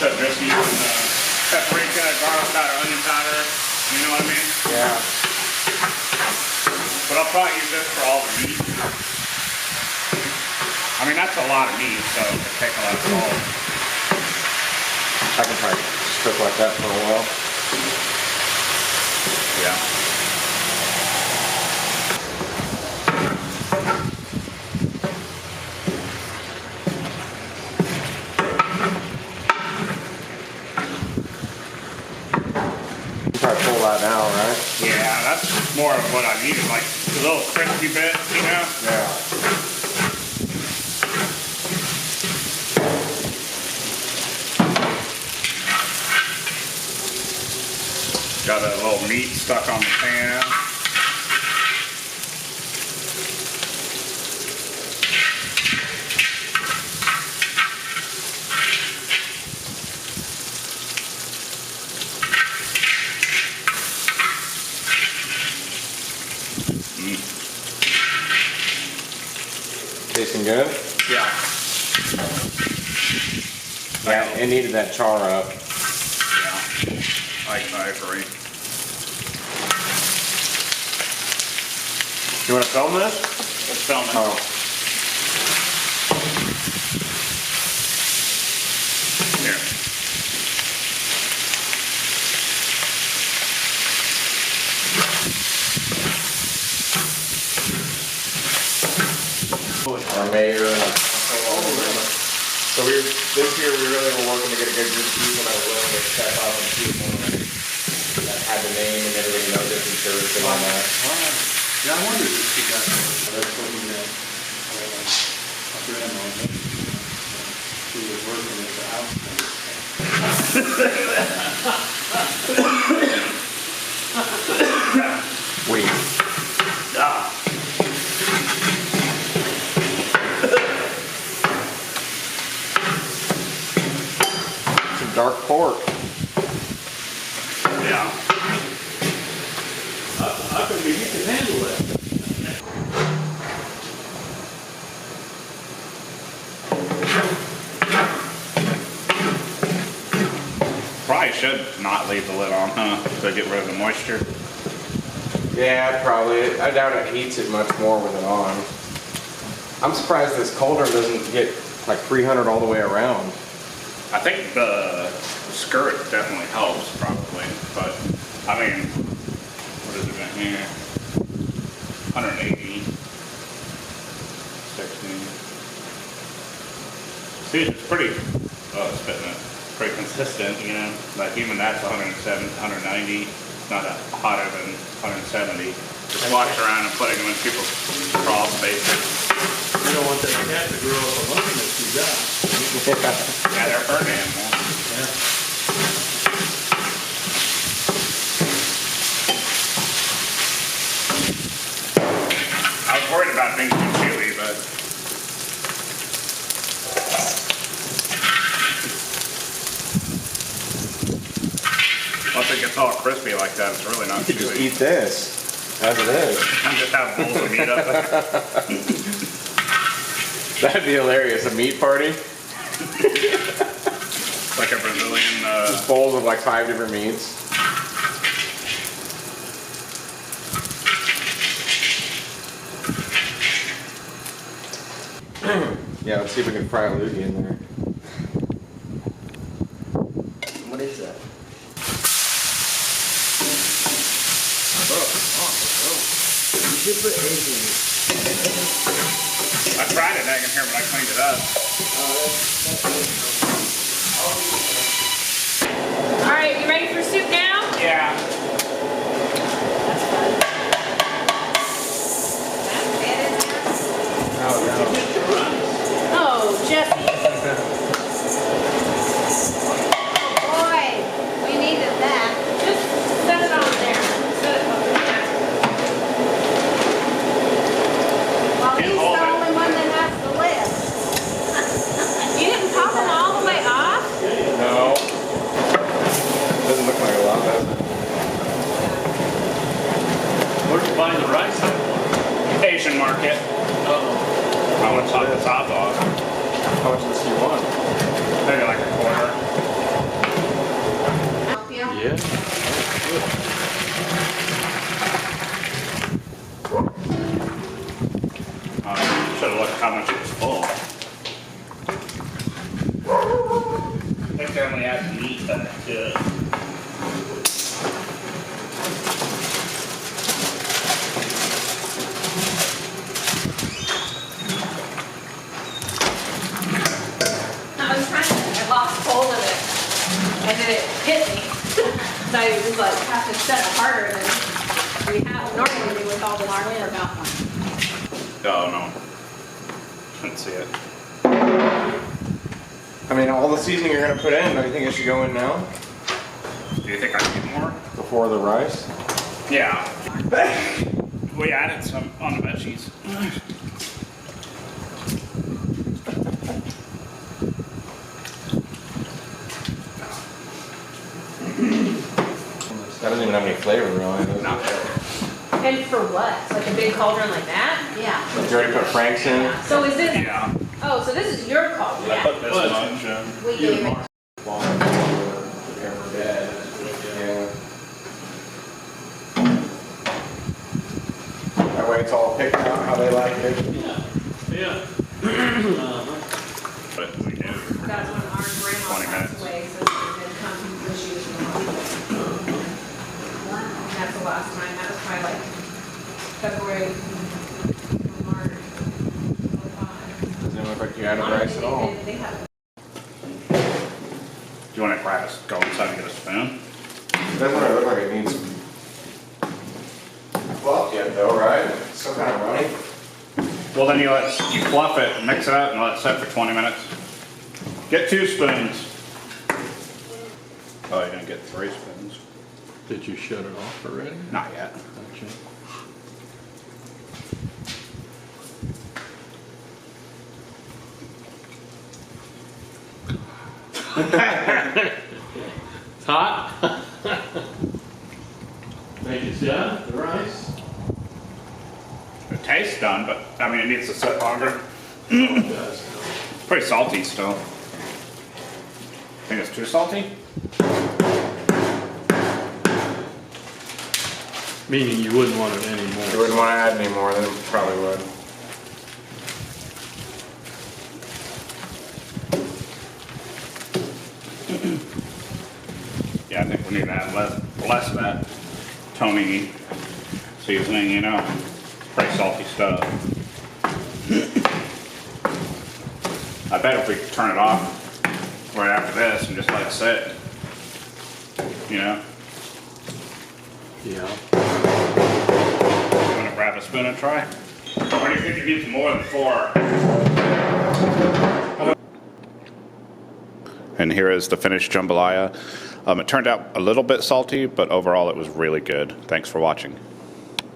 So just using paprika, garlic powder, onion powder, you know what I mean? Yeah. But I'll probably use this for all the meat. I mean, that's a lot of meat, so it'll take a lot of salt. I can probably just cook like that for a while. Yeah. Probably pull that out, right? Yeah, that's more of what I needed, like a little crispy bit, you know? Yeah. Got a little meat stuck on the pan. Tasting good? Yeah. Yeah, it needed that char up. Yeah. I agree. You want to film this? Let's film it. Oh. Here. Our mayor. So this year we really were working to get a good group of people that were willing to step up and shoot one that had the name and everything, no different shirts and all that. Yeah, I wondered if she got that. That's what he meant. A grandma, she was working at the house. Wait. Ah. Some dark pork. Yeah. I could be, you can handle it. Probably should not leave the lid on, huh? To get rid of the moisture. Yeah, probably. I doubt it heats it much more with it on. I'm surprised this Cauldron doesn't get like 300 all the way around. I think the skirt definitely helps, probably. But, I mean, what is it in here? 180. 16. See, it's pretty, it's pretty consistent, you know. Like even that's 107, 190. Not hotter than 170. Just walking around and putting them in people's crawl spaces. You don't want that cat to grow up alone if you got. Yeah, they're herd animals. Yeah. I was worried about being too chewy, but once it gets all crispy like that, it's really not You could just chewy. eat this as it is. And just have bowls of meat up there. That'd be hilarious. A meat party? Like a Brazilian, Just bowls of like 5 different meats. Yeah, let's see if we can fry a loogie in there. What is that? You should put eggs in it. I tried it egg in here, but I cleaned it up. All right, you ready for soup now? Yeah. Oh Oh, Jesse. Boy, we needed that. Just set it on there. Set it over there. Well, he's the hold it. only one that has the list. You didn't pop them all the way off? no. Doesn't look like a lot, does it? Where'd you find the rice at? Asian market. Oh. I want to chop the top off. How much of this do you want? Maybe like a quarter. Yeah. Should have looked how much it was full. I think they only had meat that good. I was trying to, I lost hold of it, and then it hit me. So I was like, have to set it harder than we have normally do with all the hardware about. Oh no. Couldn't see it. I mean, all the seasoning you're gonna put in, don't you think it should go in now? Do you think I need more? Before the rice? Yeah. We added some on the veggies. That doesn't even have any flavor really, does it? Not really. And for what? Like a big cauldron like that? Yeah. Did you already put Frank's in? So is this, Yeah. oh, so this is your cauldron? I put this much. We gave it. Prepare for bed. Yeah. That way it's all picked out how they like it. Yeah. But we do. That's when our 20 grandma minutes. passed away, so she did come when she was in the hospital. And that's the last time, that was probably like February, March, 05. Doesn't look like you added rice at all. They have Do you want to grab us, go inside and get a spoon? It doesn't really look like it needs fluff yet though, right? It's still kind of runny. Well, then you fluff it, mix it up, and let it set for 20 minutes. Get 2 spoons. Oh, you're gonna get 3 spoons. Did you shut it off already? Not yet. Gotcha. It's hot. Think it's done, the rice? The taste's done, but I mean, it needs to sit longer. It does. It's pretty salty still. Think it's too salty? Meaning you wouldn't want it You anymore. wouldn't want to add any more, then it probably would. Yeah, I think we need to add less of that Tony seasoning, you know. Pretty salty stuff. I bet if we turn it off right after this and just let it sit, you know. Yeah. You want to grab a spoon and try? Or do you think it needs more than 4? And here is the finished jambalaya. It turned out a little bit salty, but overall it was really good. Thanks for watching.